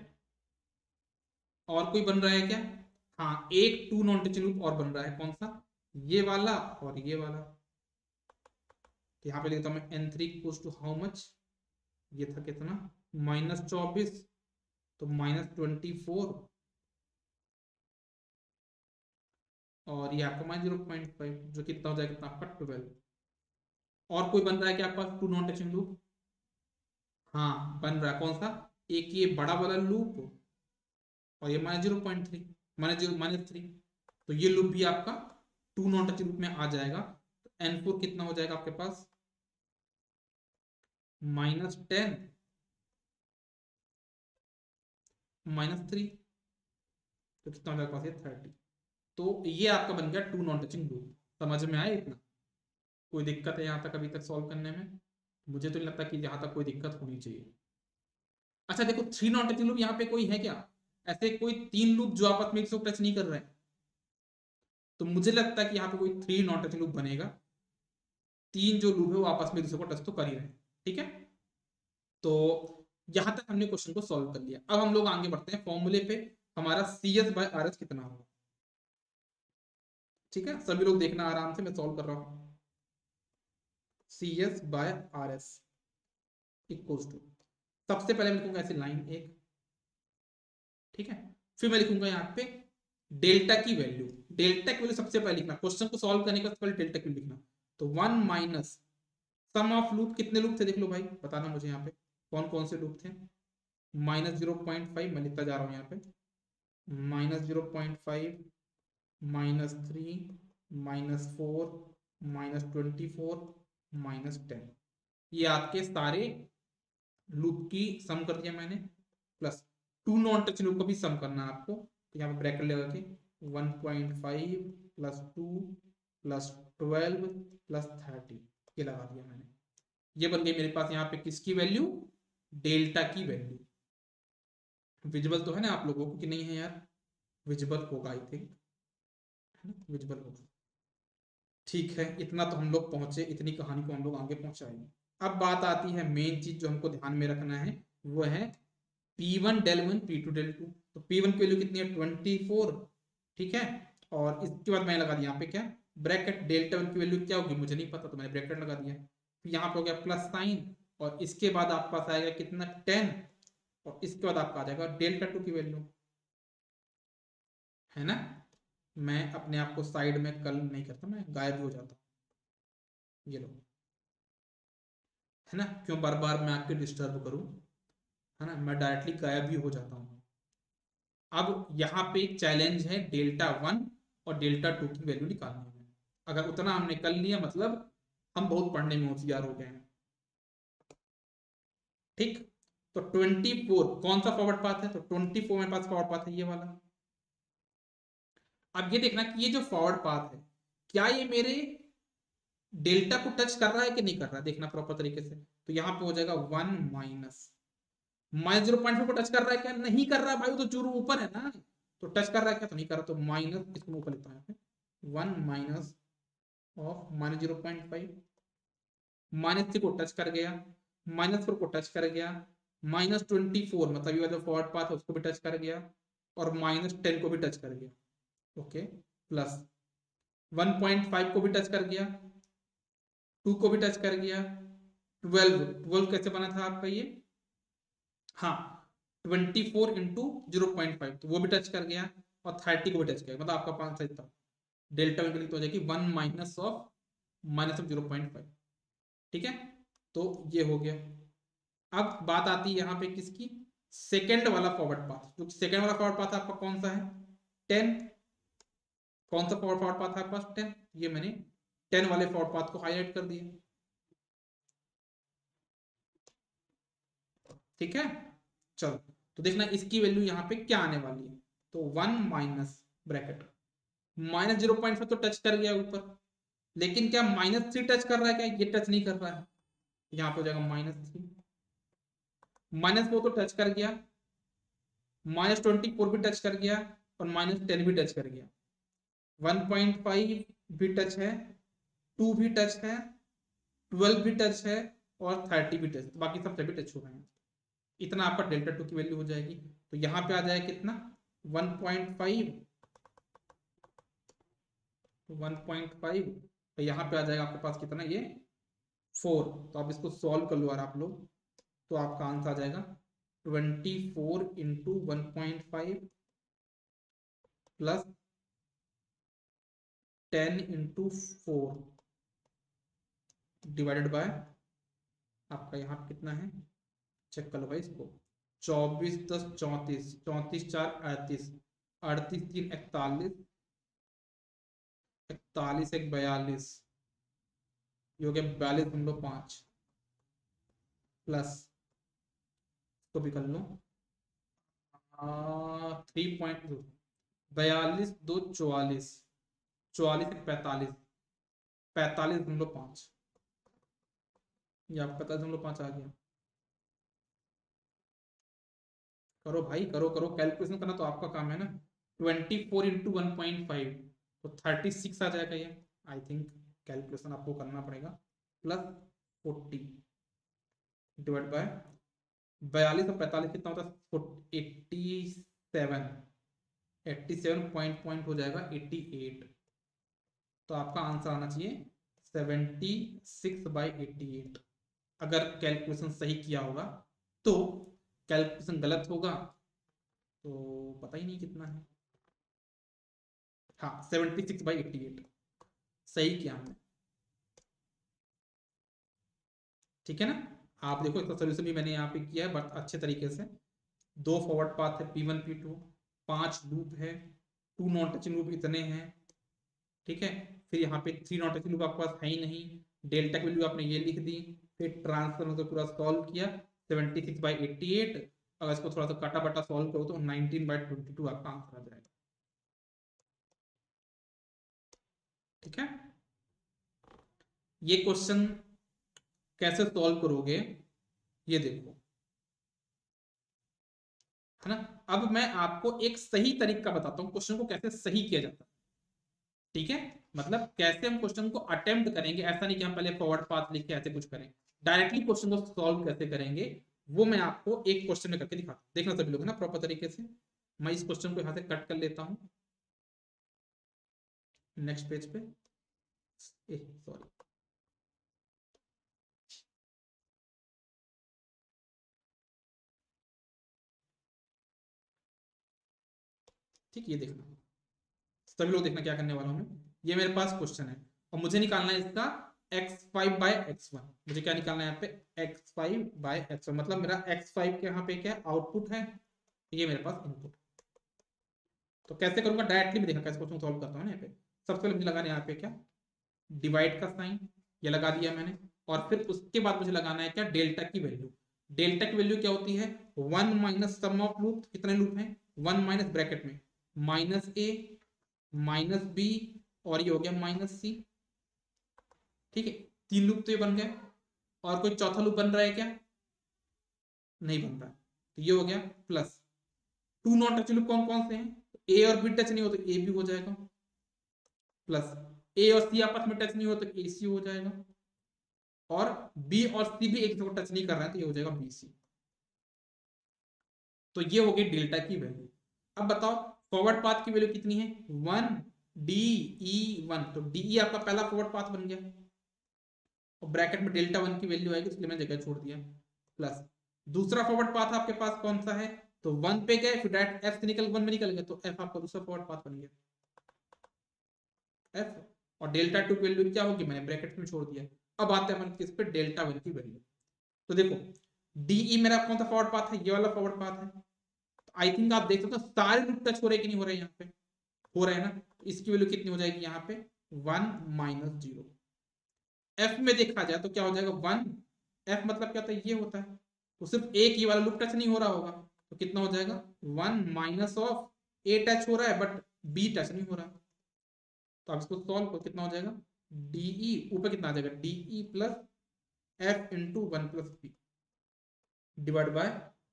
और कोई बन रहा है क्या, हाँ एक टू नॉन टचिंग लूप और बन रहा है, कौन सा, ये वाला और ये वाला, तो यहाँ पे लिखता हूँ मैं N3 equals to how much, ये था कितना -24, तो -24 और ये आपका -0.5, जो कितना हो जाएगा, कितना आपका 12। और कोई बन रहा है क्या आपके पास टू नॉन टचिंग लूप, हाँ बन रहा है, कौन सा, एक ये बड़ा वाला लूप और ये -0.3 -3, तो ये लूप भी आपका टू नॉन टचिंग लूप में आ जाएगा। तो N4 कितना हो जाएगा आपके पास -10 -3, तो कितना हो जाएगा 30। तो ये आपका बन गया टू नॉन टचिंग लूप। समझ में आया इतना, कोई दिक्कत है यहाँ तक अभी तक सॉल्व करने में, मुझे तो नहीं लगता कि यहाँ तक कोई दिक्कत होनी चाहिए। अच्छा देखो थ्री नॉन टचिंग लूप यहाँ पे कोई है क्या, ऐसे कोई तीन लूप जो आपस में एक टच नहीं कर रहे हैं, तो मुझे लगता है कि यहाँ पे कोई थ्री नॉन टचिंग लूप बनेगा, तीन जो लूप है वो आपस में दूसरे को टच तो कर ही रहे हैं, ठीक है। तो यहां तक हमने क्वेश्चन को सॉल्व कर लिया। अब हम लोग आगे बढ़ते हैं फॉर्मूले पे, हमारा CS/RS कितना होगा, ठीक है, सभी लोग देखना आराम से, मैं सॉल्व कर रहा हूं। CS/RS इक्वल्स टू, सबसे पहले मैं लिखूंगा ऐसे लाइन एक, ठीक है, फिर मैं लिखूंगा यहाँ पे डेल्टा की वैल्यू, डेल्टा की वैल्यू सबसे पहले लिखना, क्वेश्चन को सॉल्व करने के बाद पहले डेल्टा की लिखना, तो 1 माइनस सम ऑफ लूप, कितने लूप थे देख लो भाई, बताना मुझे यहाँ पे कौन कौन से लूप थे, -0.5 मैं लिखता जा रहा हूँ यहाँ पे, -0.5 -3 -4 -24 -10, ये आपके सारे लूप की सम कर दिया मैंने, plus two non touch loop का भी सम करना है आपको, तो यहाँ पे ब्रैकेट लगा के 1.5 प्लस 2 प्लस 12 प्लस 30, ये लगा दिया मैंने, ये बन गई मेरे पास यहाँ पे किसकी वैल्यू, डेल्टा की वैल्यू, विजिबल तो है ना आप लोगों को कि नहीं है यार? विजिबल होगा आई थिंक, है ना, विजिबल होगा। ठीक है, इतना तो हम लोग पहुंचे, इतनी कहानी को हम लोग आगे पहुंचाएंगे। अब बात आती है मेन चीज जो हमको ध्यान में रखना है, वो है P1 del one P2 del two. तो P1 की वैल्यू कितनी है? 24। ठीक है, और इसके बाद मैंने लगा दिया यहाँ पे क्या, ब्रैकेट। डेल्टा वन की वैल्यू क्या होगी मुझे नहीं पता, तो मैंने ब्रैकेट लगा दिया। फिर यहाँ पे हो गया प्लस साइन, और इसके बाद आपके पास आएगा कितना, 10, और इसके बाद आपका आ जाएगा डेल्टा टू की वैल्यू, है ना। मैं अपने आप को साइड में कल नहीं करता, मैं गायब हो जाता हूँ, ये लो, है ना, क्यों बार बार मैं आपके डिस्टर्ब करूं, है ना, मैं डायरेक्टली गायब भी हो जाता हूँ। अब यहाँ पे चैलेंज है डेल्टा वन और डेल्टा टू की वैल्यू निकालने में। अगर उतना हमने कर लिया मतलब हम बहुत पढ़ने में होशियार हो गए हैं। ठीक, तो 24 कौन सा फॉरवर्ड पाथ है? तो 24 मेरे पास फॉरवर्ड पाथ है, ये वाला। अब ये देखना कि ये जो फॉरवर्ड पाथ है, क्या ये मेरे डेल्टा को टच कर रहा है कि नहीं कर रहा है, देखना प्रॉपर तरीके से। तो यहाँ पे हो जाएगा 1 माइनस, माइनस 0.4 को टच कर रहा है क्या? नहीं कर रहा है भाई, वो तो जीरो ऊपर है ना। तो टच कर रहा है क्या? तो नहीं कर रहा, तो माइनस, इसको ऊपर लिखता हूँ, 1 माइनस ऑफ माइनस 0.5, माइनस 3 को टच कर गया, माइनस 4 को टच कर गया, माइनस 24 मतलब ये जो फॉरवर्ड पाथ है उसको भी टच कर गया, और माइनस 10 को भी टच कर गया। ओके, प्लस 1.5 को भी टच कर गया, 2 को भी टच कर गया, 12 कैसे बना था आपका ये, हाँ, 24 इंटू 0.5, तो वो भी टच कर गया, और 30 को भी टच किया, मतलब आपका 5 सही था। डेल्टा वन तो हो जाएगी 1 माइनस ऑफ 0.5। ठीक है, तो ये हो गया। अब बात आती है यहाँ पे किसकी, सेकेंड वाला फॉरवर्ड पाथ। जो सेकेंड वाला फॉरवर्ड पाथ आपका कौन सा है? 10। कौन सा फॉरवर्ड पाथ है आपके पास? 10। ये मैंने 10 वाले फॉरवर्ड पाथ को हाईलाइट कर दिया। ठीक है, चलो, तो देखना इसकी वैल्यू यहाँ पे क्या आने वाली है। तो 1 माइनस ब्रैकेट, माइनस 0.5 तो टच कर गया ऊपर, लेकिन क्या -3 टच कर रहा है क्या? ये टच नहीं कर रहा है, यहाँ पे हो जाएगा -3। -4 तो टच कर गया, -24 भी टच कर गया, और -10 भी टच कर गया, 1.5 भी टच है, 2 भी टच है, 12 भी टच है, और 30 भी टच, बाकी सब सभी टच हो रहे हैं। इतना आपका डेल्टा टू की वैल्यू हो जाएगी। तो यहाँ पे आ जाएगा कितना, 1.5, 1.5, तो यहाँ पे आ जाएगा आपके पास कितना, ये 4। तो आप इसको सॉल्व कर लो और आप लोग, तो आपका आंसर आ जाएगा 24 into 1.5 plus 10 into 4 divided by, आपका यहाँ पे कितना है, चेक कर लो भाई इसको, 24 10 34, 34 4 38, 38 3 41, 41 1 42, ये हो गया 42.5 प्लस, तो भी कर लो 3.2, 42 2 44, 44 1 45, 45.5, ये आपका 45.5 आ गया। करो भाई, करो करो, कैलकुलेशन करना तो आपका काम है ना। 24 इंटू 1.5, तो 36 आ जाएगा ये, आई थिंक कैलकुलेशन आपको करना पड़ेगा, प्लस 40 डिवाइड बाय 42 और 45 कितना होता है, 87, 87 पॉइंट पॉइंट हो जाएगा 88। तो आपका आंसर आना चाहिए 76/88। अगर कैलकुलेशन सही किया होगा तो, कैलकुलेशन गलत होगा तो पता ही नहीं कितना है। हाँ, 76/88 सही किया हमने। ठीक है ना, आप देखो इसका सोल्यूशन भी मैंने यहाँ पे किया है बट अच्छे तरीके से। दो फॉरवर्ड पाथ है P1 P2, 5 लूप है, 2 नॉन टचिंग लूप इतने हैं। ठीक है, फिर यहाँ पे 3 नॉन टचिंग लूप आपके पास है ही नहीं, डेल्टा की वैल्यू आपने ये लिख दी, फिर ट्रांसफर तो पूरा सॉल्व किया 76/88। अगर इसको थोड़ा सा काटा बाटा सॉल्व करो तो 19/22 आपका आंसर आ जाएगा। ठीक है, ये क्वेश्चन कैसे सॉल्व करोगे, ये देखो। है ना। अब मैं आपको एक सही तरीका बताता हूँ क्वेश्चन को कैसे सही किया जाता है, ठीक है। मतलब कैसे हम क्वेश्चन को अटेम्प्ट करेंगे, ऐसा नहीं कि हम पहले फॉरवर्ड पाथ लिख के ऐसे कुछ करें, डायरेक्टली क्वेश्चन को सॉल्व कैसे करेंगे वो मैं आपको एक क्वेश्चन में करके दिखाता हूँ। देखना सभी लोग ना प्रॉपर तरीके से। मैं इस क्वेश्चन को यहाँ से कट कर लेता हूँ नेक्स्ट पेज पे, सॉरी, ठीक, ये देखना सभी लोग, देखना क्या करने वाला हूं मैं। ये मेरे पास क्वेश्चन है और मुझे निकालना है इसका x5/x1। मुझे क्या निकालना है यहाँ पे, x5/x1, मतलब मेरा x5 के यहाँ पे क्या आउटपुट है, ये मेरे पास इनपुट। तो कैसे करूंगा, डायरेक्टली भी देखा कैसे क्वेश्चन सॉल्व करता हूँ यहाँ पे। सबसे पहले मुझे लगाना है यहाँ पे क्या, डिवाइड का साइन, ये लगा दिया मैंने। और फिर उसके बाद मुझे लगाना है क्या, डेल्टा की वैल्यू। डेल्टा की वैल्यू क्या होती है, 1 - सम ऑफ लूप, कितने लूप हैं, 1 - ब्रैकेट में -a -b और ये हो गया -c, ठीक है। 3 लूप तो ये बन गए, और कोई चौथा लूप बन रहा है क्या, नहीं बन रहा। तो ये हो गया प्लस 2 नॉन टच लूप कौन कौन से हैं, ए और बी टच नहीं हो तो ए भी हो जाएगा, प्लस ए और सी आपस में टच नहीं हो तो ए सी हो जाएगा, और बी और सी भी एक दूसरे को टच नहीं कर रहे हैं तो ये हो जाएगा बी सी। तो ये हो गई डेल्टा की वैल्यू। अब बताओ फॉरवर्ड पाथ की वैल्यू कितनी है, 1 DE1, तो DE आपका पहला फॉरवर्ड पाथ बन गया, और ब्रैकेट में डेल्टा 1 की वैल्यू आएगी इसलिए मैंने जगह छोड़ दिया, प्लस दूसरा फॉरवर्ड पाथ आपके पास कौन सा है, तो 1 पे गए, फिर डायरेक्ट एफ से निकल 1 में निकल गया, तो एफ आपका दूसरा फॉरवर्ड पाथ बन गया एफ। और डेल्टा 2 की वैल्यू क्या होगी, मैंने ब्रैकेट में छोड़ दिया। अब आते हैं अपन किस पे, डेल्टा 1 की वैल्यू। तो देखो DE मेरा कौन सा फॉरवर्ड पाथ है, ये वाला फॉरवर्ड पाथ है। आई थिंक आप देख सकते हो सारे लूप टच हो रहे कि नहीं हो रहे, यहाँ पे हो रहे हैं ना। इसकी वैल्यू कितनी हो जाएगी यहाँ पे, 1 - 0। एफ में देखा जाए तो क्या हो जाएगा 1, एफ मतलब क्या होता है, ये होता है, तो सिर्फ एक ही वाला लूप टच नहीं हो रहा होगा, तो कितना हो जाएगा 1 - ए टच हो रहा है बट बी टच नहीं हो रहा। तो आप इसको सॉल्व करो, कितना हो जाएगा, डीई ऊपर कितना आ जाएगा, DE plus F into 1 + B divide by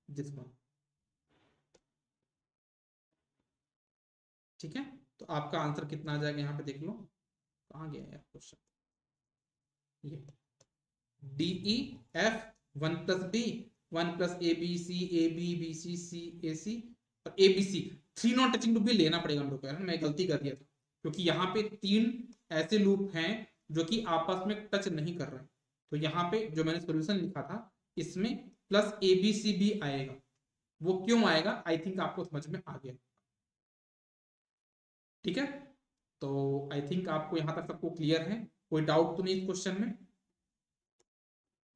this one, ठीक है। तो आपका आंसर कितना आ जाएगा यहाँ पे देख लो, कहाँ गया यार क्वेश्चन, ये DE F 1 + B 1 + A B C और A B C. 3 non touching loop भी लेना पड़ेगा मेरे को यार, मैं गलती कर दिया था, क्योंकि यहाँ पे 3 ऐसे लूप हैं जो कि आपस में टच नहीं कर रहे हैं। तो यहाँ पे जो मैंने सोल्यूशन लिखा था इसमें प्लस ए बी सी भी आएगा, वो क्यों आएगा आई थिंक आपको समझ में आ गया, ठीक है। तो आई थिंक आपको यहाँ तक सबको क्लियर है, कोई डाउट तो नहीं इस क्वेश्चन में।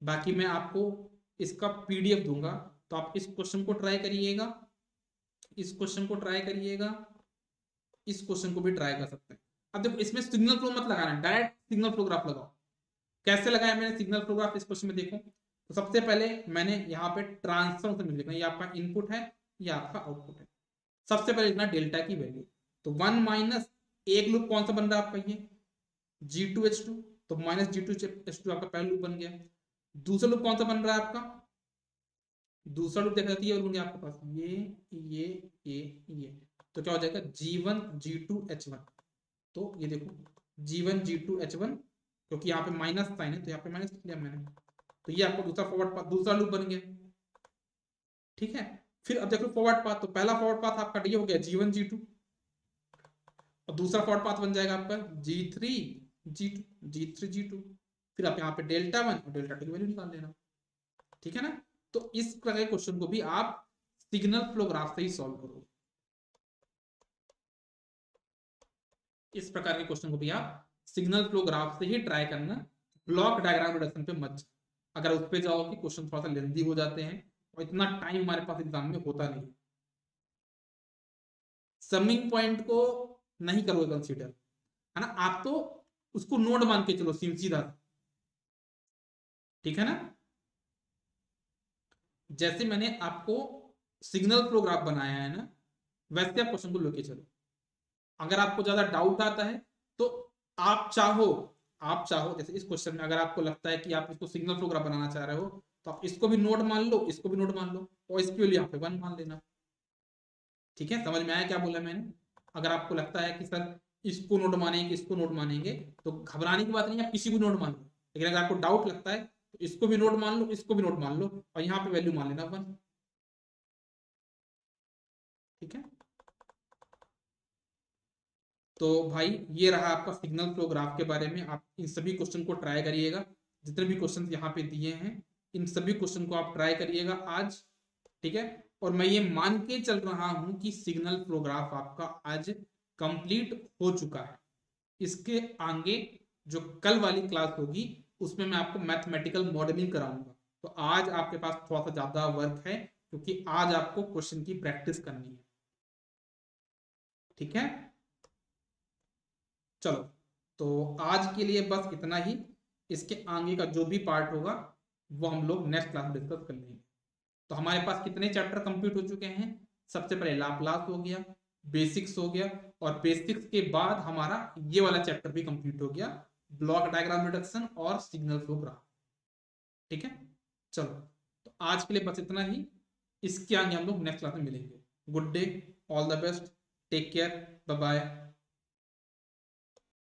बाकी मैं आपको इसका पीडीएफ दूंगा, तो आप इस क्वेश्चन को ट्राई करिएगा, इस क्वेश्चन को ट्राई करिएगा, इस क्वेश्चन को भी ट्राई कर सकते हैं। अब देखो इसमें सिग्नल फ्लो मत लगाना, डायरेक्ट सिग्नल फ्लो ग्राफ लगाओ। कैसे लगाया मैंने सिग्नल फ्लो ग्राफ इस क्वेश्चन में, देखो तो सबसे पहले मैंने यहाँ पे ट्रांसफर से लिखना, ये आपका इनपुट है, ये आपका आउटपुट है। सबसे पहले लिखना डेल्टा की वैल्यू, तो 1 - एक लूप कौन सा बन रहा है आपका, ये G2H2, तो -G2H2 आपका पहला लूप बन गया। दूसरा लूप कौन सा बन रहा है आपका, दूसरा लूप देखा जाती है और आपके पास ये, तो क्या हो जाएगा G1 G2H1। तो ये देखो G1 G2H1, क्योंकि यहाँ पे माइनस साइन है तो यहाँ पे माइनस लिया मैंने, तो ये आपको दूसरा फॉरवर्ड पाथ, दूसरा लूप बन गया, ठीक है। फिर अब देखो फॉरवर्ड पाथ, तो पहला फॉरवर्ड पाथ आपका ये हो गया G1 G2, और दूसरा फॉरवर्ड पाथ बन जाएगा आपका G3 G2। फिर आप यहाँ पे डेल्टा 1 और डेल्टा 2 की वैल्यू निकाल लेना, ठीक है ना। तो इस प्रकार के क्वेश्चन को भी आप सिग्नल फ्लो ग्राफ से ही सॉल्व करोगे, इस प्रकार के क्वेश्चन को भी आप सिग्नल फ्लो ग्राफ से ही ट्राई करना, ब्लॉक डायग्राम रिडक्शन पे मत, अगर उस पे जाओ कि क्वेश्चन थोड़ा सा लेंथी हो जाते हैं और इतना टाइम हमारे पास एग्जाम में होता नहीं। समिंग पॉइंट को नहीं करोगे कंसीडर, है ना, आप तो उसको नोड मान के चलो सीधा, ठीक है ना। जैसे मैंने आपको सिग्नल फ्लो ग्राफ बनाया है ना, वैसे आप क्वेश्चन को लेके चलो। अगर आपको ज्यादा डाउट आता है तो आप चाहो जैसे इस क्वेश्चन में अगर आपको लगता है कि आप इसको सिग्नल फ्लो ग्राफ बनाना चाह रहे हो, तो आप इसको भी नोड मान लो, इसको भी नोड मान लो, और इसके लिए यहाँ पे 1 मान लेना, ठीक है, समझ में आया क्या बोला मैंने? अगर आपको लगता है कि सर इसको नोट मानेंगे इसको नोट मानेंगे, तो घबराने की बात नहीं, आप किसी को नोट मान लो। लेकिन अगर आपको डाउट लगता है तो इसको भी नोट मान लो, इसको भी नोट मान लो, और यहाँ पे वैल्यू मान लेना 1। ठीक है, तो भाई ये रहा आपका सिग्नल फ्लो ग्राफ के बारे में। आप इन सभी क्वेश्चन को ट्राई करिएगा, जितने भी क्वेश्चन यहाँ पे दिए हैं इन सभी क्वेश्चन को आप ट्राई करिएगा आज। ठीक है, और मैं ये मान के चल रहा हूं कि सिग्नल फ्लो ग्राफ आपका आज कंप्लीट हो चुका है। इसके आगे जो कल वाली क्लास होगी उसमें मैं आपको मैथमेटिकल मॉडलिंग कराऊंगा। तो आज आपके पास थोड़ा सा ज्यादा वर्क है, क्योंकि आज आपको क्वेश्चन की प्रैक्टिस करनी है। ठीक है, चलो, तो आज के लिए बस इतना ही। इसके आगे का जो भी पार्ट होगा वो हम लोग नेक्स्ट क्लास में डिस्कस कर लेंगे। तो हमारे पास कितने चैप्टर कंप्लीट हो चुके हैं? सबसे पहले लाप्लास हो गया, बेसिक्स हो गया, और बेसिक्स के बाद हमारा ये वाला चैप्टर भी कंप्लीट हो गया, ब्लॉक डायग्राम रिडक्शन और सिग्नल फ्लो ग्राफ। ठीक है, चलो, तो आज के लिए बस इतना ही। इसके आगे हम लोग नेक्स्ट क्लास में मिलेंगे। Good day, all the best, take care, bye bye.